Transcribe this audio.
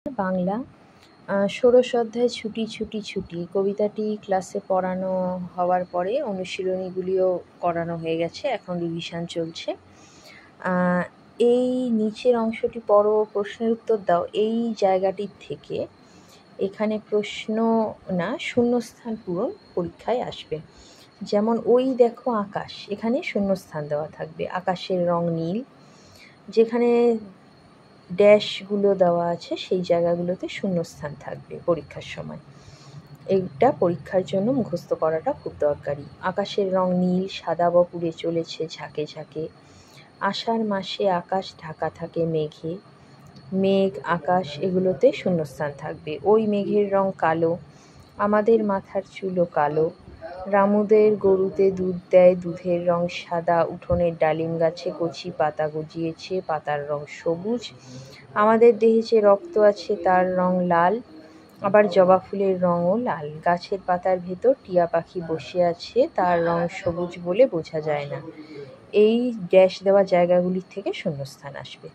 বাংলা ষোড়শ অধ্যায় ছুটি ছুটি ছুটি কবিতাটি ক্লাসে পড়ানো হওয়ার পরে অনুশীলনীগুলিও করানো হয়ে গেছে, এখন রিভিশন চলছে। এই নিচের অংশটি পড়ো, প্রশ্নের উত্তর দাও। এই জায়গাটির থেকে এখানে প্রশ্ন না, শূন্যস্থান পূরণ পরীক্ষায় আসবে। যেমন ওই দেখো আকাশ, এখানে শূন্যস্থান দেওয়া থাকবে। আকাশের রং নীল, যেখানে ড্যাশগুলো দেওয়া আছে সেই জায়গাগুলোতে শূন্যস্থান থাকবে পরীক্ষার সময়। এইটা পরীক্ষার জন্য মুখস্থ করাটা খুব দরকারি। আকাশের রং নীল, সাদা বপুরে চলেছে ঝাঁকে ঝাঁকে। আষাঢ় মাসে আকাশ ঢাকা থাকে মেঘে। মেঘ, আকাশ, এগুলোতে শূন্যস্থান থাকবে। ওই মেঘের রং কালো, আমাদের মাথার চুলও কালো। রামুদের গরুতে দুধ দেয়, দুধের রং সাদা। উঠোনের ডালিম গাছে কচি পাতা গজিয়েছে, পাতার রং সবুজ। আমাদের দেহে যে রক্ত আছে তার রং লাল, আবার জবা ফুলের রঙও লাল। গাছের পাতার ভেতর টিয়া পাখি বসে আছে, তার রং সবুজ বলে বোঝা যায় না। এই ড্যাশ দেওয়া জায়গাগুলির থেকে শূন্যস্থান আসবে।